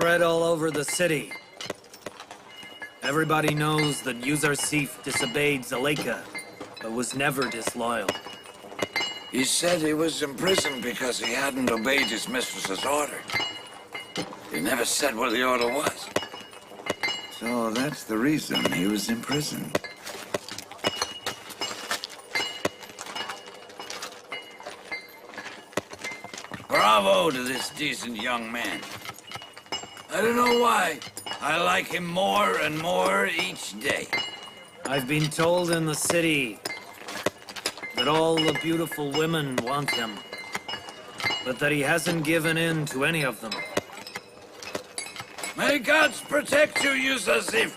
spread all over the city. Everybody knows that Yousuf disobeyed Zuleika, but was never disloyal. He said he was imprisoned because he hadn't obeyed his mistress's order. He never said what the order was. So that's the reason he was imprisoned. Bravo to this decent young man. I don't know why. I like him more and more each day. I've been told in the city that all the beautiful women want him, but that he hasn't given in to any of them. May gods protect you, Yousuf.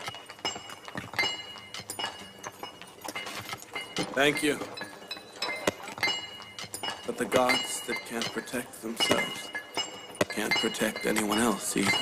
Thank you. But the gods that can't protect themselves can't protect anyone else either.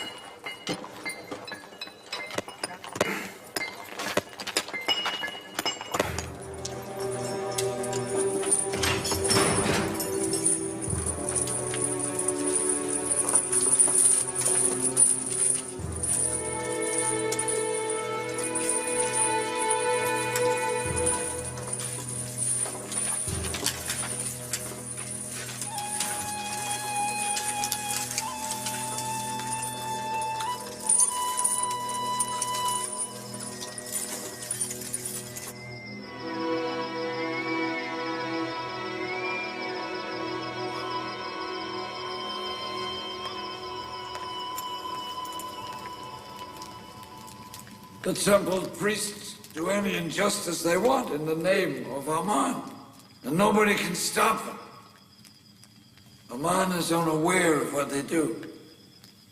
The temple priests do any injustice they want in the name of Aman, and nobody can stop them. Aman is unaware of what they do.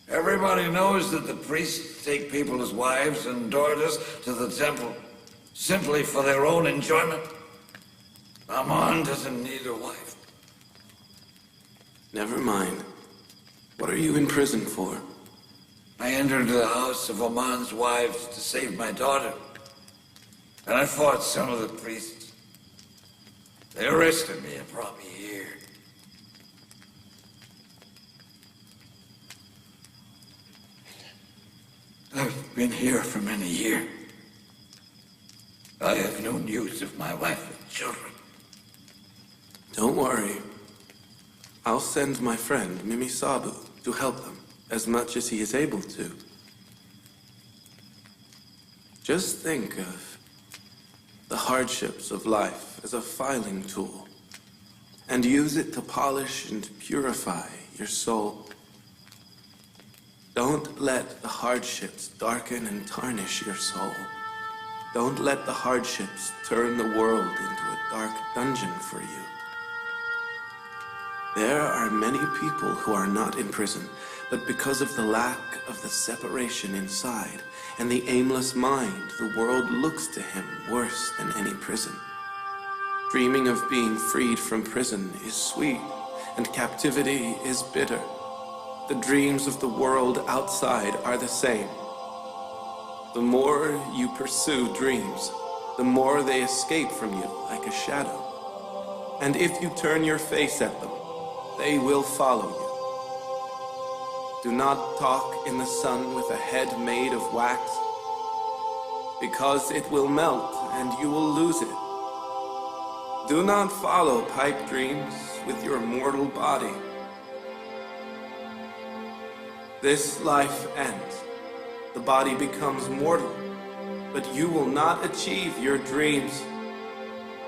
Everybody knows that the priests take people as wives and daughters to the temple simply for their own enjoyment. Aman doesn't need a wife. Never mind. What are you in prison for? I entered the house of Aman's wives to save my daughter. And I fought some of the priests. They arrested me and brought me here. I've been here for many years. I have known Yousuf, my wife and children. Don't worry. I'll send my friend, Mimi Sabu, to help them as much as he is able to. Just think of the hardships of life as a filing tool, and use it to polish and purify your soul. Don't let the hardships darken and tarnish your soul. Don't let the hardships turn the world into a dark dungeon for you. There are many people who are not in prison, but because of the lack of the separation inside and the aimless mind, the world looks to him worse than any prison. Dreaming of being freed from prison is sweet, and captivity is bitter. The dreams of the world outside are the same. The more you pursue dreams, the more they escape from you like a shadow. And if you turn your face at them, they will follow you. Do not talk in the sun with a head made of wax, because it will melt and you will lose it. Do not follow pipe dreams with your mortal body. This life ends. The body becomes mortal, but you will not achieve your dreams.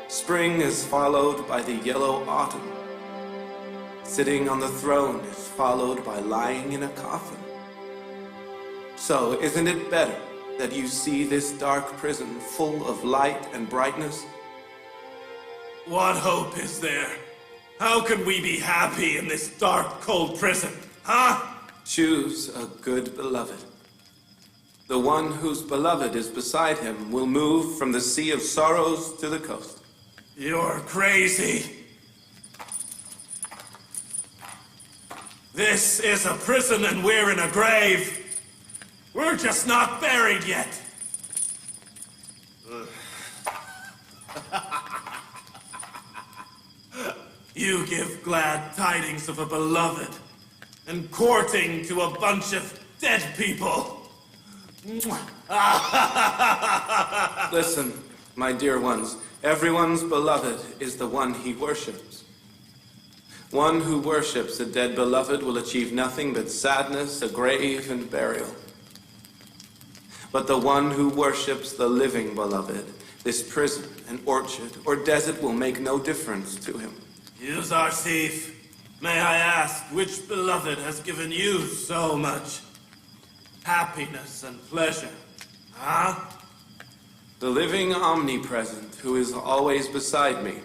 Spring is followed by the yellow autumn. Sitting on the throne is followed by lying in a coffin. So, isn't it better that you see this dark prison full of light and brightness? What hope is there? How can we be happy in this dark, cold prison, huh? Choose a good beloved. The one whose beloved is beside him will move from the sea of sorrows to the coast. You're crazy. This is a prison and we're in a grave. We're just not buried yet. You give glad tidings of a beloved and courting to a bunch of dead people. Listen, my dear ones, everyone's beloved is the one he worships. One who worships a dead beloved will achieve nothing but sadness, a grave, and burial. But the one who worships the living beloved, this prison, an orchard, or desert will make no difference to him. Yousuf, may I ask which beloved has given you so much happiness and pleasure? Huh? The living omnipresent who is always beside me,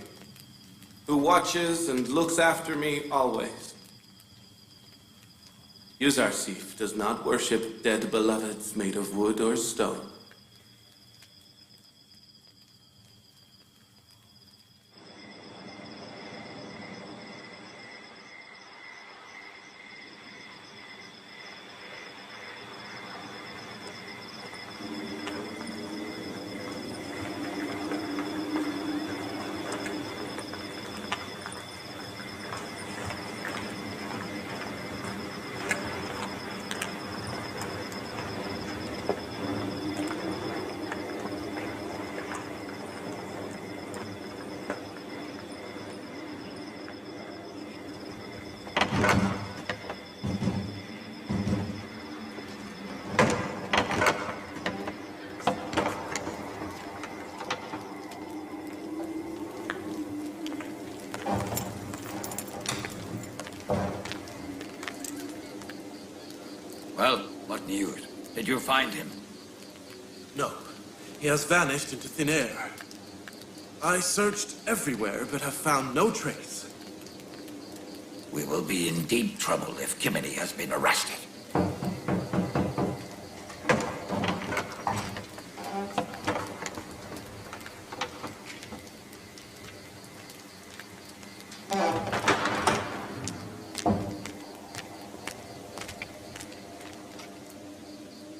who watches and looks after me always. Yousuf does not worship dead beloveds made of wood or stone. Well, what news? Did you find him? No. He has vanished into thin air. I searched everywhere, but have found no trace. We will be in deep trouble if Kimini has been arrested.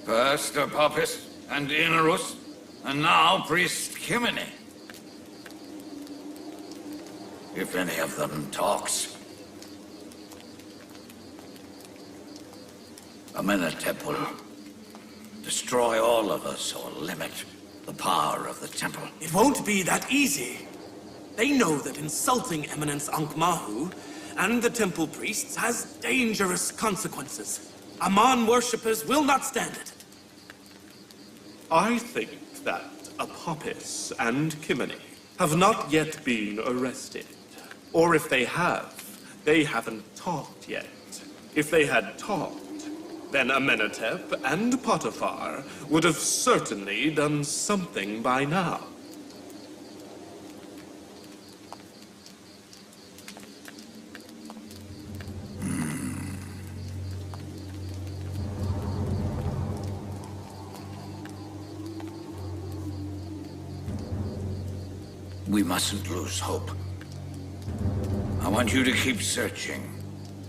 First Apophis and Inarus, and now Priest Kimini. If any of them talks, Amenhotep will destroy all of us or limit the power of the temple. It won't be that easy. They know that insulting Eminence Ankh-Mahu and the temple priests has dangerous consequences. Aman worshippers will not stand it. I think that Apophis and Kimini have not yet been arrested. Or if they have, they haven't talked yet. If they had talked, then Amenhotep and Potiphar would have certainly done something by now. We mustn't lose hope. I want you to keep searching.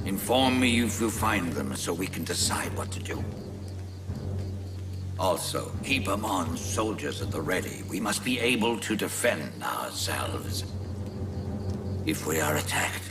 Inform me if you find them so we can decide what to do. Also, keep Amon's soldiers at the ready. We must be able to defend ourselves if we are attacked.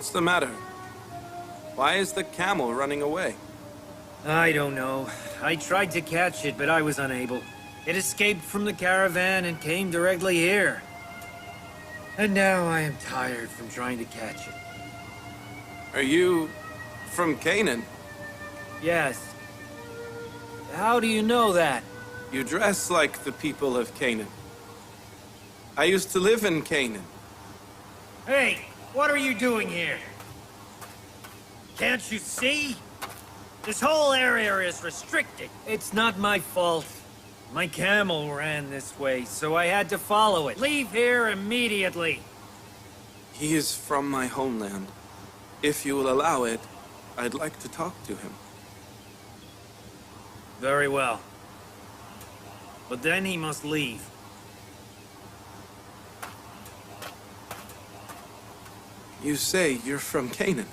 What's the matter? Why is the camel running away? I don't know. I tried to catch it, but I was unable. It escaped from the caravan and came directly here. And now I am tired from trying to catch it. Are you from Canaan? Yes. How do you know that? You dress like the people of Canaan. I used to live in Canaan. Hey, what are you doing here? Can't you see? This whole area is restricted. It's not my fault. My camel ran this way, so I had to follow it. Leave here immediately. He is from my homeland. If you will allow it, I'd like to talk to him. Very well. But then he must leave. You say you're from Canaan.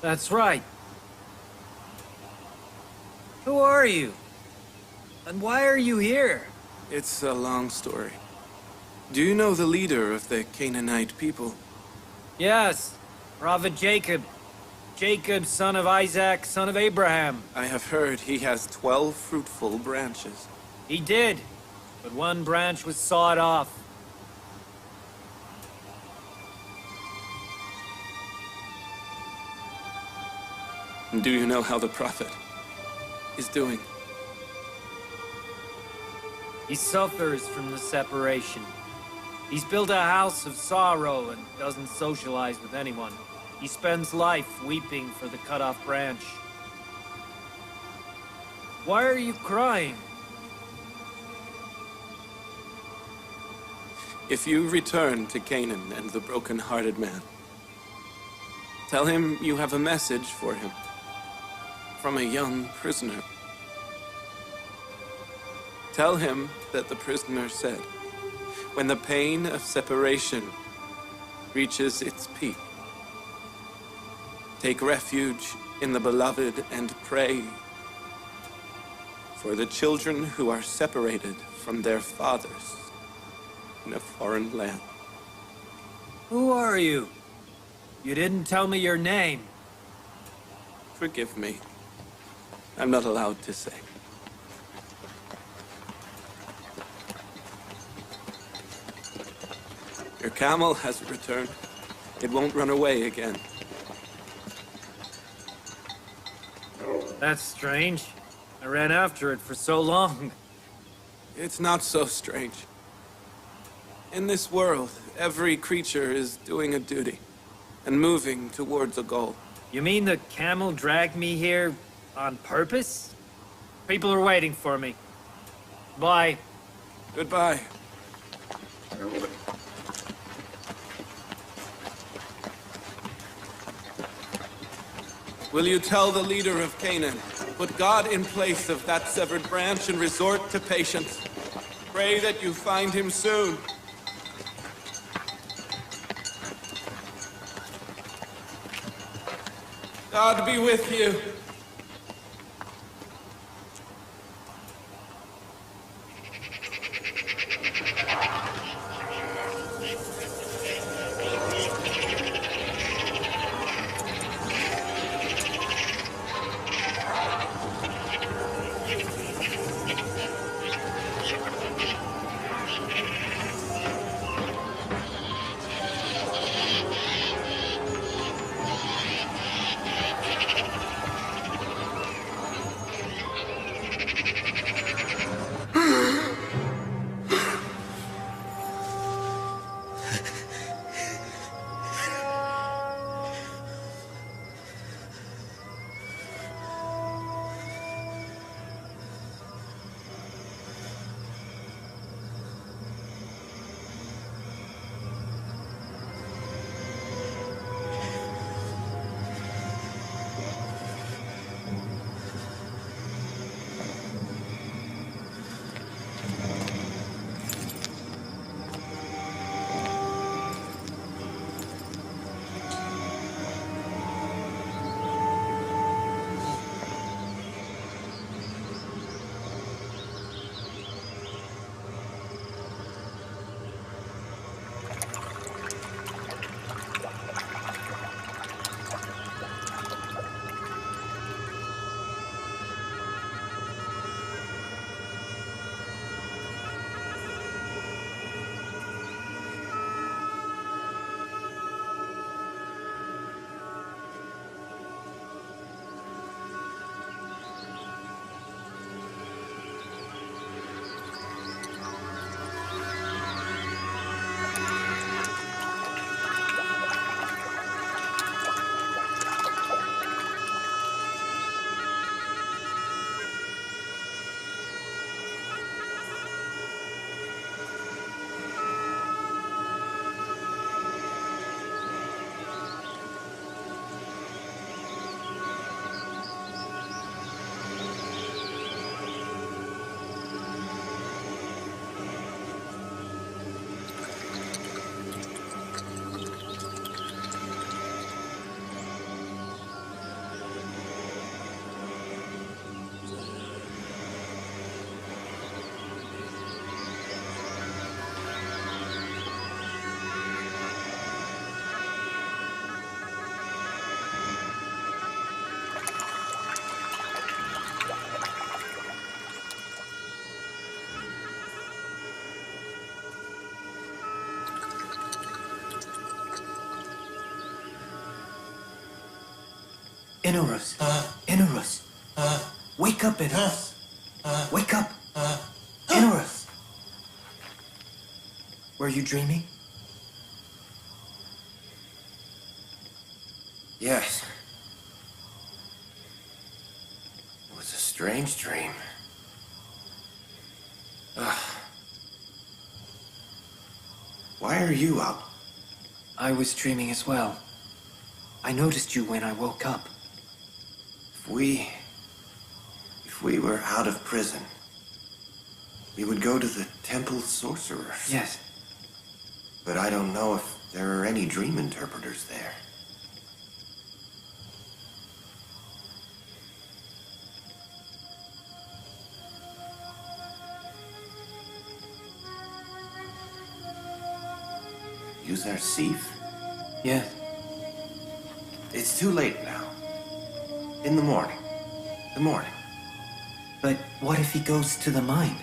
That's right. Who are you? And why are you here? It's a long story. Do you know the leader of the Canaanite people? Yes, Prophet Jacob. Jacob, son of Isaac, son of Abraham. I have heard he has 12 fruitful branches. He did, but one branch was sawed off. Do you know how the prophet is doing? He suffers from the separation. He's built a house of sorrow and doesn't socialize with anyone. He spends life weeping for the cut-off branch. Why are you crying? If you return to Canaan and the broken-hearted man, tell him you have a message for him from a young prisoner. Tell him that the prisoner said, when the pain of separation reaches its peak, take refuge in the beloved and pray for the children who are separated from their fathers in a foreign land. Who are you? You didn't tell me your name. Forgive me. I'm not allowed to say. Your camel has returned. It won't run away again. That's strange. I ran after it for so long. It's not so strange. In this world, every creature is doing a duty and moving towards a goal. You mean the camel dragged me here on purpose? People are waiting for me. Bye. Goodbye. Will you tell the leader of Canaan, put God in place of that severed branch and resort to patience? Pray that you find him soon. God be with you. Inarus. Inarus. Wake up, Inarus. Wake up. Inarus. Were you dreaming? Yes. It was a strange dream. Why are you up? I was dreaming as well. I noticed you when I woke up. If we were out of prison, we would go to the temple sorcerers. Yes. But I don't know if there are any dream interpreters there. Yousuf? Yes. It's too late now. In the morning. The morning. But what if he goes to the mine?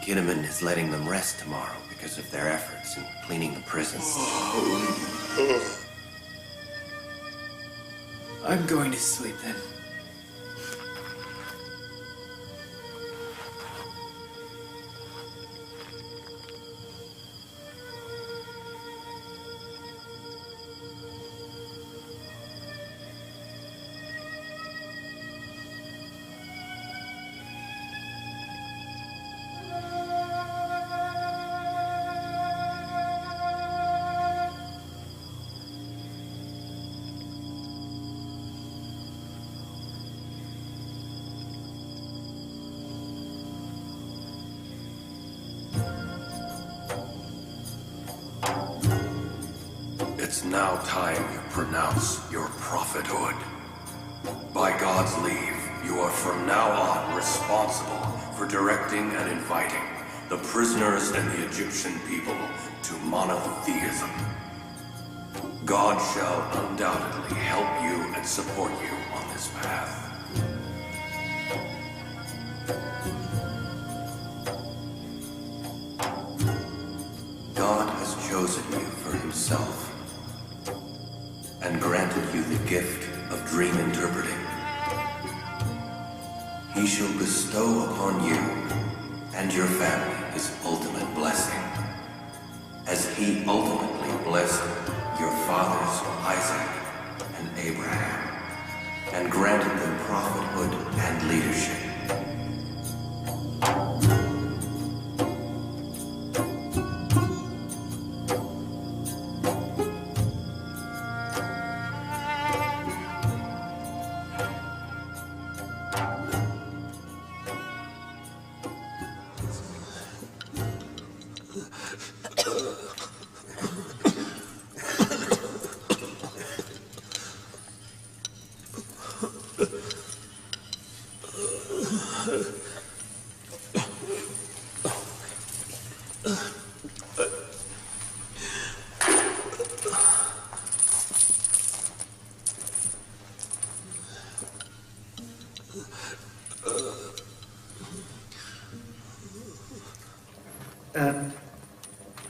Kinnaman is letting them rest tomorrow because of their efforts in cleaning the prison. I'm going to sleep then. It's now time you pronounce your prophethood. By God's leave, you are from now on responsible for directing and inviting the prisoners and the Egyptian people to monotheism. God shall undoubtedly help you and support you on this path. God has chosen you for himself and granted you the gift of dream interpreting. He shall bestow upon you and your family his ultimate blessing, as he ultimately blessed your fathers Isaac and Abraham, and granted them prophethood and leadership.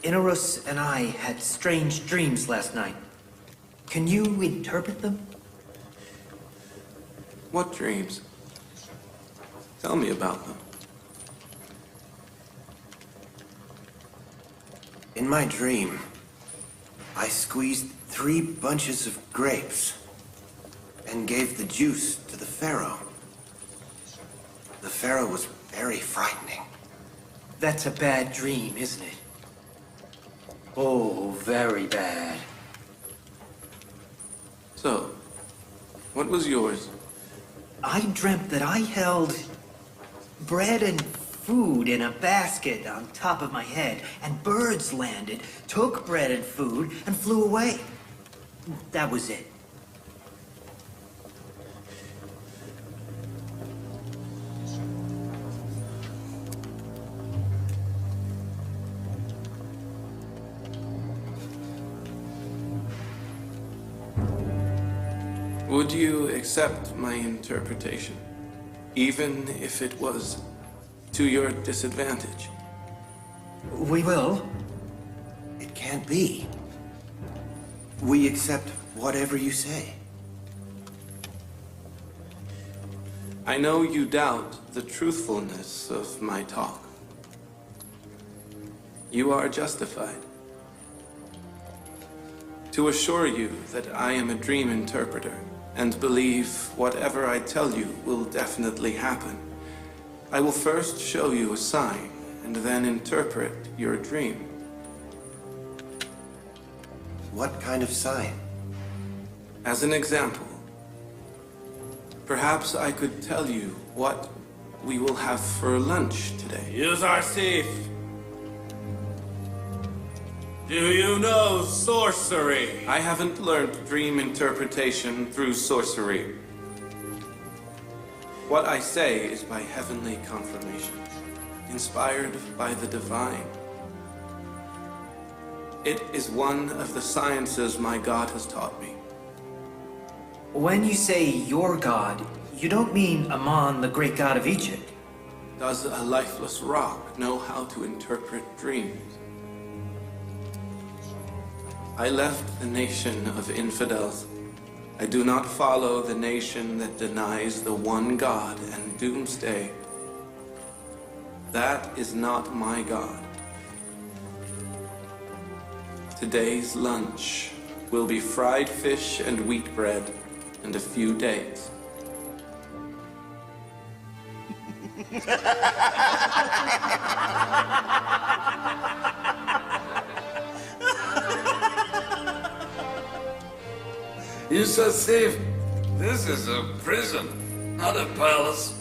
Inarus and I had strange dreams last night. Can you interpret them? What dreams? Tell me about them. In my dream, I squeezed 3 bunches of grapes and gave the juice to the Pharaoh. The Pharaoh was very frightening. That's a bad dream, isn't it? Oh, very bad. So, what was yours? I dreamt that I held bread and food in a basket on top of my head, and birds landed, took bread and food, and flew away. That was it. Would you accept my interpretation, even if it was to your disadvantage? We will. It can't be. We accept whatever you say. I know you doubt the truthfulness of my talk. You are justified. To assure you that I am a dream interpreter and believe whatever I tell you will definitely happen, I will first show you a sign and then interpret your dream. What kind of sign? As an example, perhaps I could tell you what we will have for lunch today. Yousuf, do you know sorcery? I haven't learned dream interpretation through sorcery. What I say is by heavenly confirmation, inspired by the divine. It is one of the sciences my God has taught me. When you say your god, you don't mean Amun, the great god of Egypt. Does a lifeless rock know how to interpret dreams? I left the nation of infidels. I do not follow the nation that denies the one God and doomsday. That is not my God. Today's lunch will be fried fish and wheat bread and a few dates. Yousuf, this is a prison, not a palace.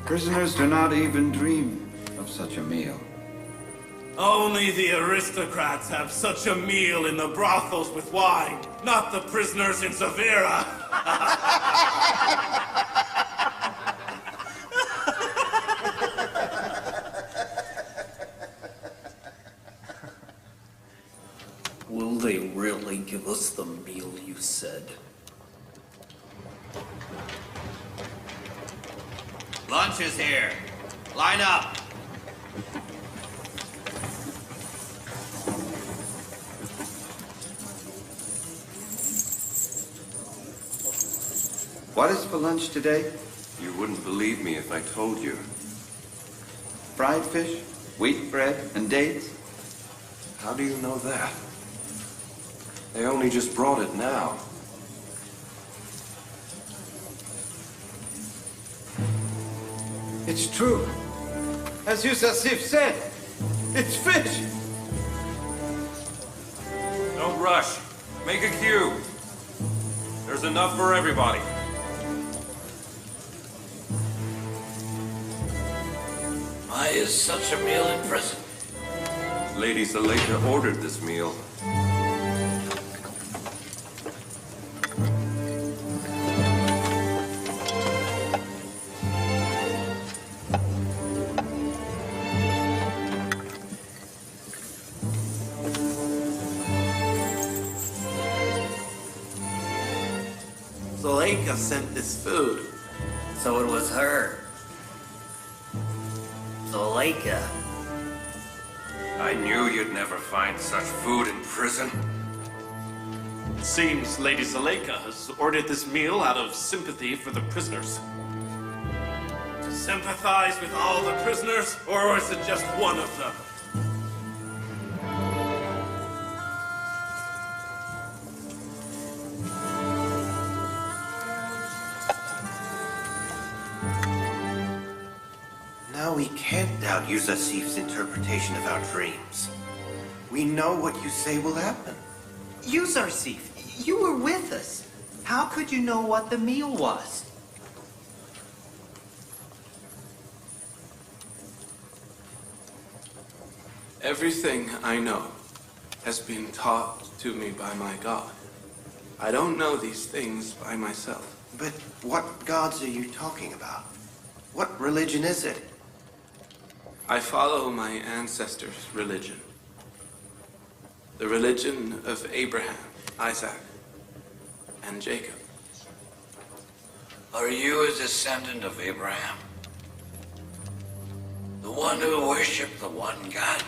Prisoners do not even dream of such a meal. Only the aristocrats have such a meal in the brothels with wine, not the prisoners in Zavira. Will they really give us the meal you said? Lunch is here. Line up. What is for lunch today? You wouldn't believe me if I told you. Fried fish, wheat bread, and dates? How do you know that? They only just brought it now. It's true. As Yousuf said, it's fish. Don't rush. Make a queue. There's enough for everybody. Why is such a meal in prison? Lady Zuleika ordered this meal. Zuleika sent this food. So it was her. Zuleika. I knew you'd never find such food in prison. Seems Lady Zuleika has ordered this meal out of sympathy for the prisoners. To sympathize with all the prisoners, or is it just one of them? Now we can't doubt Yousuf's interpretation of our dreams. We know what you say will happen. Yousuf, you were with us. How could you know what the meal was? Everything I know has been taught to me by my God. I don't know these things by myself. But what gods are you talking about? What religion is it? I follow my ancestors' religion. The religion of Abraham, Isaac, and Jacob. Are you a descendant of Abraham? The one who worshipped the one God?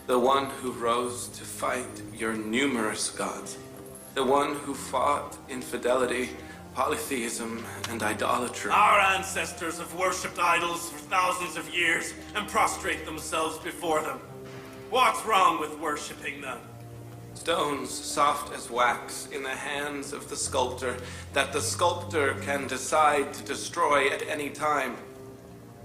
The one who rose to fight your numerous gods. The one who fought infidelity polytheism and idolatry. Our ancestors have worshipped idols for thousands of years and prostrate themselves before them. What's wrong with worshipping them? Stones soft as wax in the hands of the sculptor that the sculptor can decide to destroy at any time.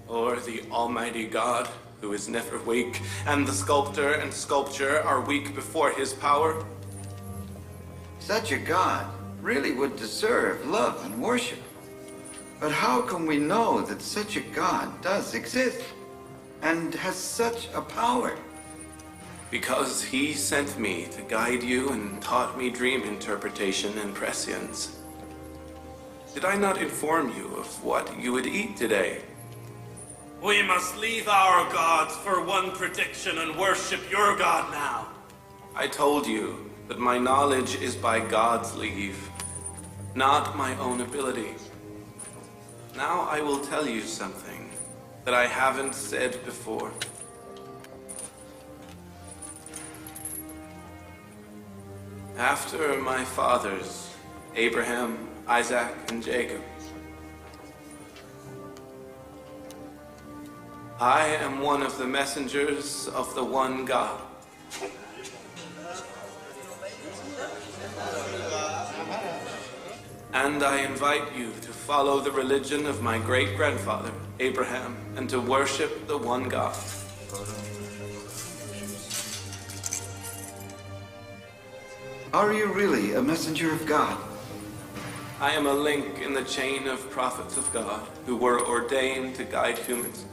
Or the Almighty God, who is never weak, and the sculptor and sculpture are weak before his power. Such a God really would deserve love and worship. But how can we know that such a God does exist and has such a power? Because he sent me to guide you and taught me dream interpretation and prescience. Did I not inform you of what you would eat today? We must leave our gods for one prediction and worship your God now. I told you that my knowledge is by God's leave, not my own ability. Now I will tell you something that I haven't said before. After my fathers, Abraham, Isaac, and Jacob, I am one of the messengers of the one God. And I invite you to follow the religion of my great-grandfather, Abraham, and to worship the one God. Are you really a messenger of God? I am a link in the chain of prophets of God who were ordained to guide humans.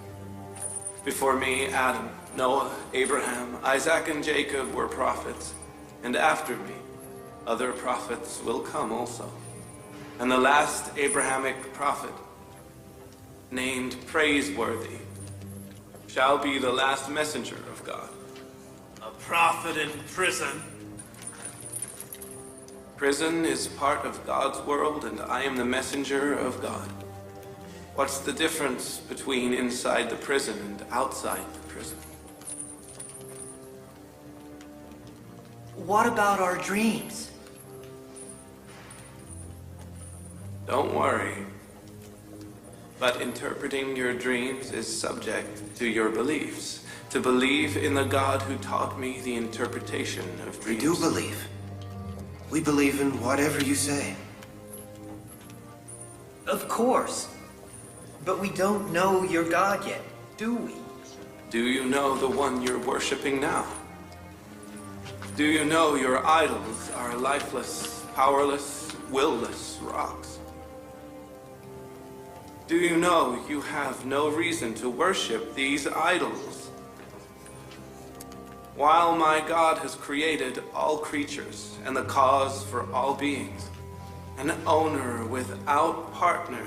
Before me, Adam, Noah, Abraham, Isaac, and Jacob were prophets, and after me, other prophets will come also. And the last Abrahamic prophet, named Praiseworthy, shall be the last messenger of God. A prophet in prison? Prison is part of God's world, and I am the messenger of God. What's the difference between inside the prison and outside the prison? What about our dreams? Don't worry. But interpreting your dreams is subject to your beliefs. To believe in the God who taught me the interpretation of dreams. We do believe. We believe in whatever you say. Of course. But we don't know your God yet, do we? Do you know the one you're worshiping now? Do you know your idols are lifeless, powerless, will-less rocks? Do you know you have no reason to worship these idols? While my God has created all creatures and the cause for all beings, an owner without partner,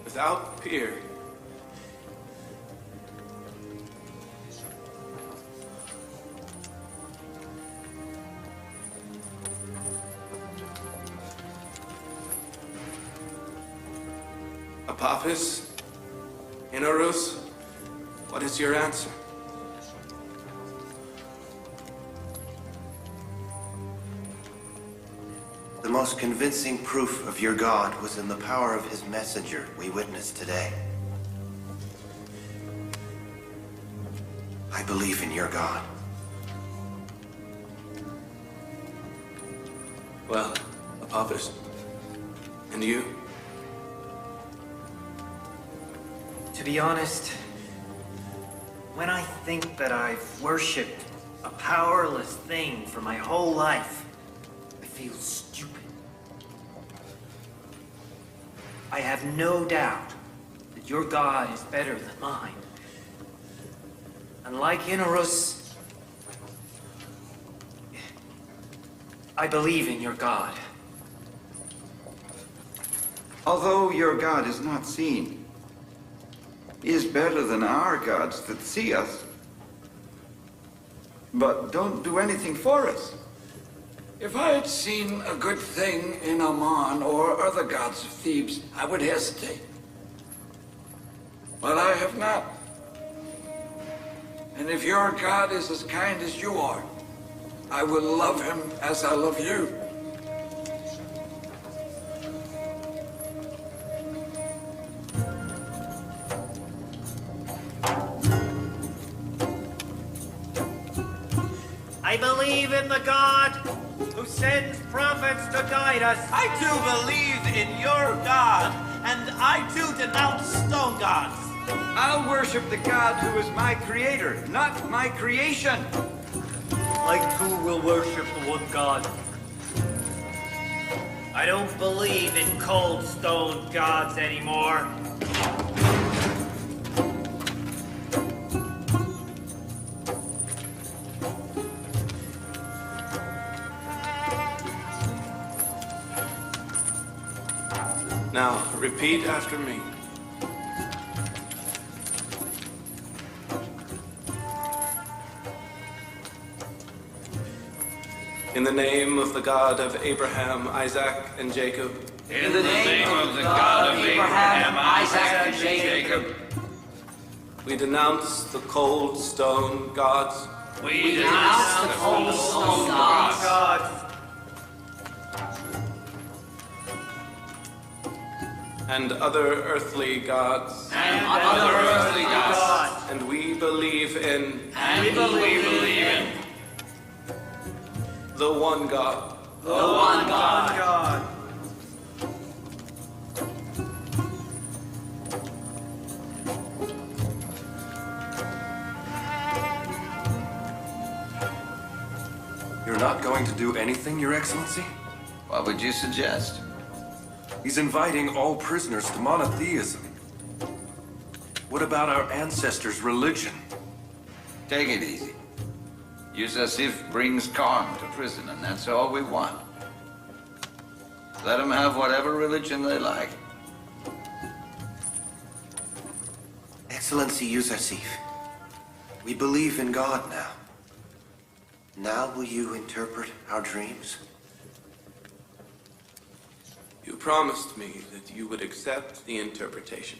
without peer, Apophis, Inarus, what is your answer? The most convincing proof of your God was in the power of his messenger we witnessed today. I believe in your God. Well, Apophis, and you? To be honest, when I think that I've worshipped a powerless thing for my whole life, I feel stupid. I have no doubt that your God is better than mine. And like Inarus, I believe in your God. Although your God is not seen, he is better than our gods that see us, but don't do anything for us. If I had seen a good thing in Ammon or other gods of Thebes, I would hesitate. But I have not. And if your God is as kind as you are, I will love him as I love you. I believe in the God who sends prophets to guide us. I too believe in your God, and I too denounce stone gods. I'll worship the God who is my creator, not my creation. I too will worship the one God. I don't believe in cold stone gods anymore. Now, repeat after me. In the name of the God of Abraham, Isaac, and Jacob. In the name of the God of Abraham, Isaac, and Jacob. We denounce the cold stone gods. We denounce the cold stone gods. And other earthly gods. And other earthly gods. And we believe in. And we believe in. The one God. The one God. You're not going to do anything, Your Excellency? What would you suggest? He's inviting all prisoners to monotheism. What about our ancestors' religion? Take it easy. Yousuf brings calm to prison, and that's all we want. Let them have whatever religion they like. Excellency Yousuf, we believe in God now. Now will you interpret our dreams? You promised me that you would accept the interpretation,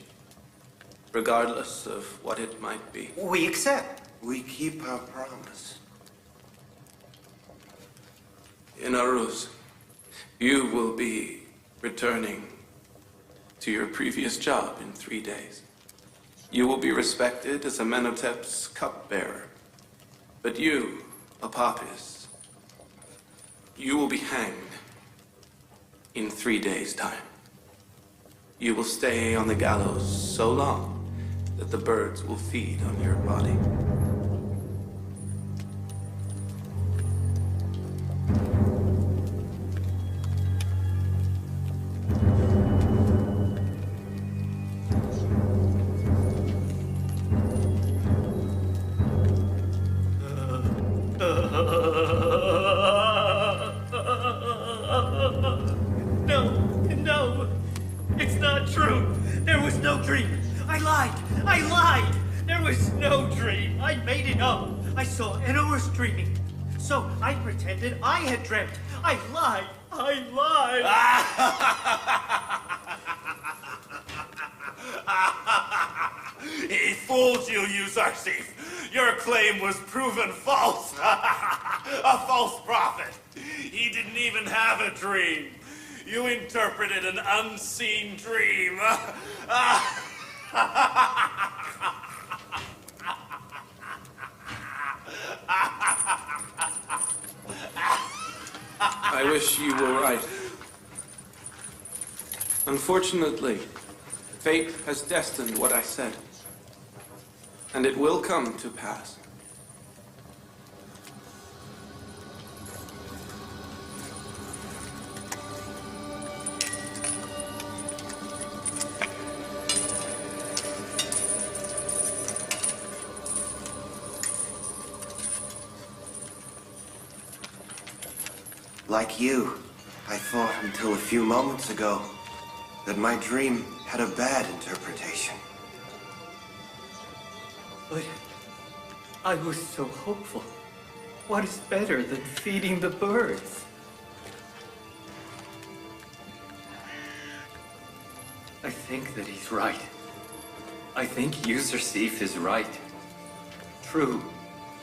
regardless of what it might be. We accept. We keep our promise. In Aruz, you will be returning to your previous job in 3 days. You will be respected as Amenhotep's cupbearer. But you, Apophis, you will be hanged in 3 days' time. You will stay on the gallows so long that the birds will feed on your body. No, it's not true. There was no dream. I lied. There was no dream. I made it up. I saw Enor's dreaming. So I pretended I had dreamt. I lied. He fooled you, Yousuf. Your claim was proven false. A false prophet. He didn't even have a dream. You interpreted an unseen dream. I wish you were right. Unfortunately, fate has destined what I said, and it will come to pass. Like you, I thought until a few moments ago that my dream had a bad interpretation. But I was so hopeful. What is better than feeding the birds? I think that he's right. I think Yousuf is right. True,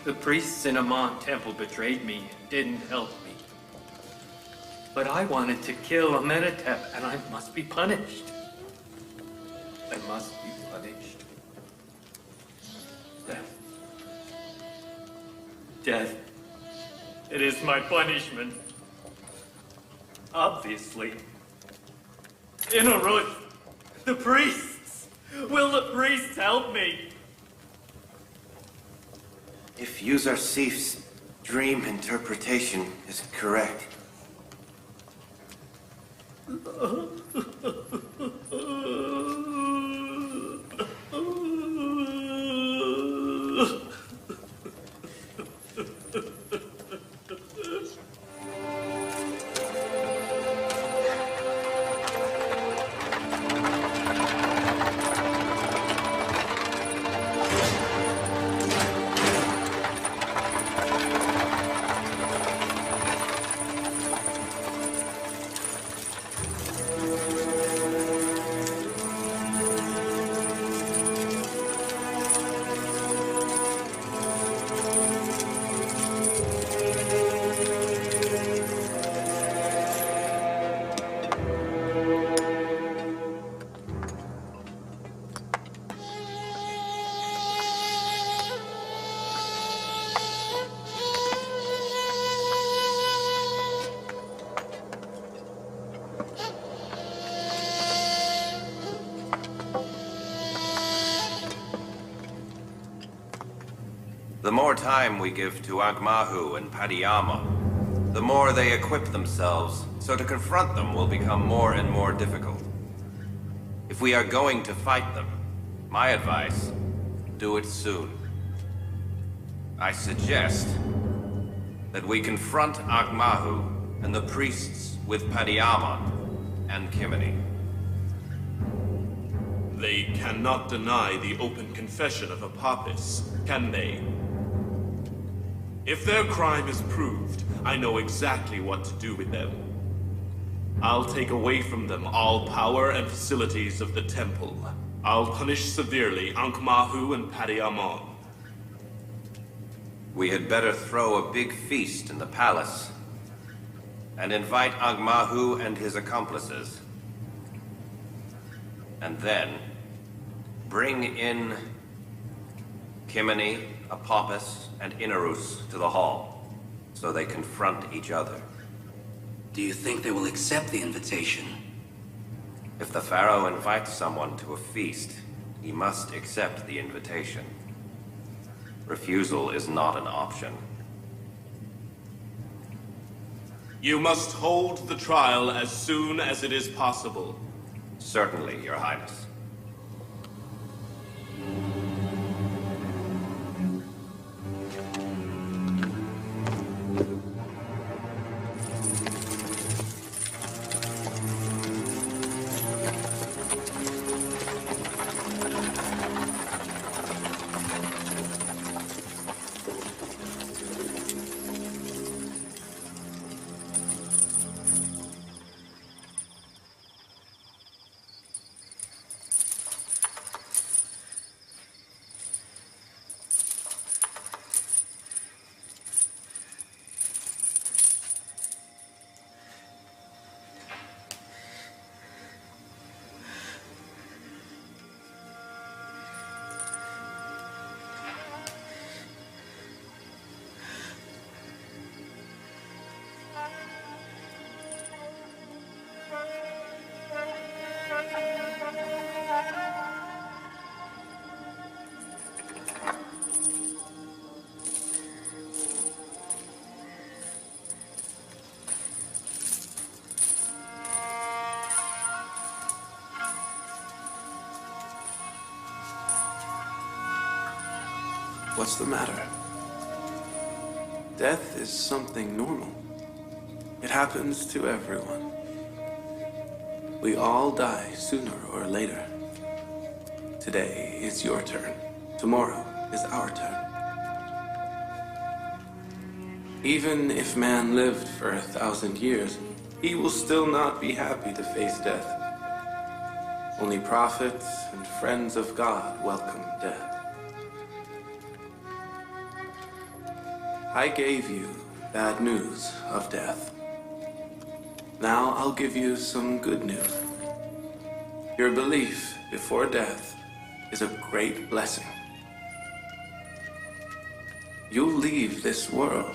the priests in Amon Temple betrayed me and didn't help me. But I wanted to kill Amenhotep, and I must be punished. I must be punished. Death. Death. It is my punishment. Obviously. Inarush, the priests! Will the priests help me? If Yousuf's dream interpretation is correct, the more time we give to Agmahu and Padiyama, the more they equip themselves, so to confront them will become more and more difficult. If we are going to fight them, my advice, do it soon. I suggest that we confront Agmahu and the priests with Padiyama and Kimini. They cannot deny the open confession of Apophis, can they? If their crime is proved, I know exactly what to do with them. I'll take away from them all power and facilities of the temple. I'll punish severely Ankmahu and Padiyamon. We had better throw a big feast in the palace and invite Agmahu and his accomplices. And then bring in Kimini, Apophis, and Inarus to the hall, so they confront each other. Do you think they will accept the invitation? If the Pharaoh invites someone to a feast, he must accept the invitation. Refusal is not an option. You must hold the trial as soon as it is possible. Certainly, Your Highness. What's the matter? Death is something normal. It happens to everyone. We all die sooner or later. Today is your turn. Tomorrow is our turn. Even if man lived for 1,000 years, he will still not be happy to face death. Only prophets and friends of God welcome death. I gave you bad news of death. Now I'll give you some good news. Your belief before death is a great blessing. You'll leave this world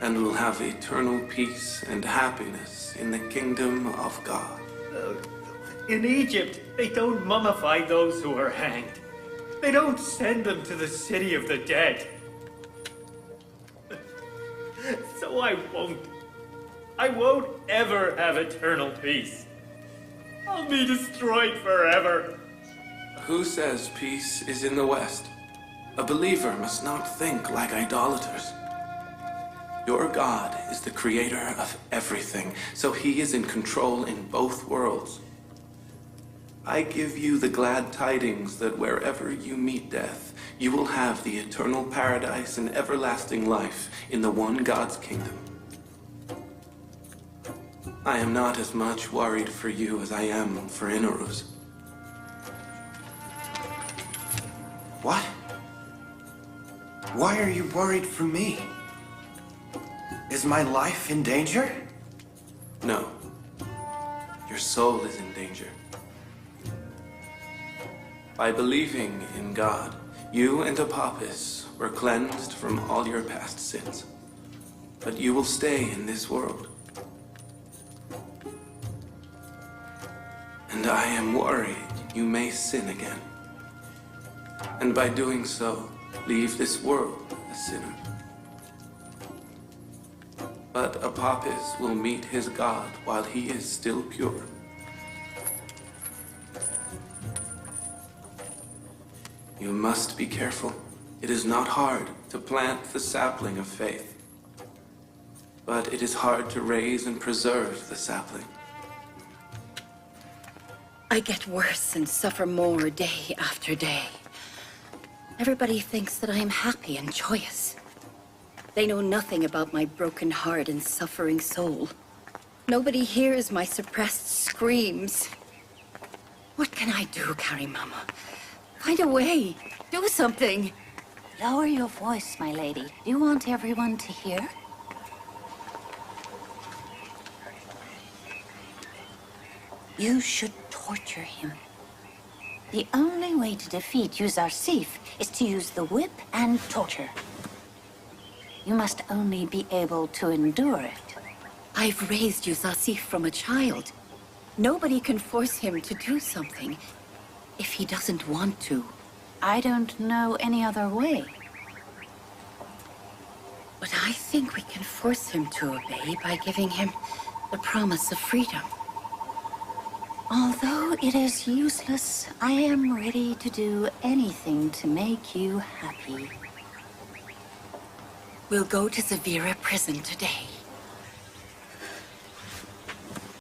and will have eternal peace and happiness in the kingdom of God. In Egypt, they don't mummify those who are hanged. They don't send them to the city of the dead. So I won't ever have eternal peace. I'll be destroyed forever. Who says peace is in the West? A believer must not think like idolaters. Your God is the creator of everything, so he is in control in both worlds. I give you the glad tidings that wherever you meet death, you will have the eternal paradise and everlasting life in the one God's kingdom. I am not as much worried for you as I am for Inaruz. What? Why are you worried for me? Is my life in danger? No. Your soul is in danger. By believing in God, you and Apophis were cleansed from all your past sins. But you will stay in this world. And I am worried you may sin again. And by doing so, leave this world a sinner. But Apophis will meet his God while he is still pure. You must be careful. It is not hard to plant the sapling of faith, but it is hard to raise and preserve the sapling. I get worse and suffer more day after day. Everybody thinks that I am happy and joyous. They know nothing about my broken heart and suffering soul. Nobody hears my suppressed screams. What can I do, Carrie Mama? Find a way. Do something. Lower your voice, my lady. Do you want everyone to hear? You should torture him. The only way to defeat Yousuf is to use the whip and torture. You must only be able to endure it. I've raised Yousuf from a child. Nobody can force him to do something if he doesn't want to. I don't know any other way. But I think we can force him to obey by giving him the promise of freedom. Although it is useless, I am ready to do anything to make you happy. We'll go to Zavira prison today.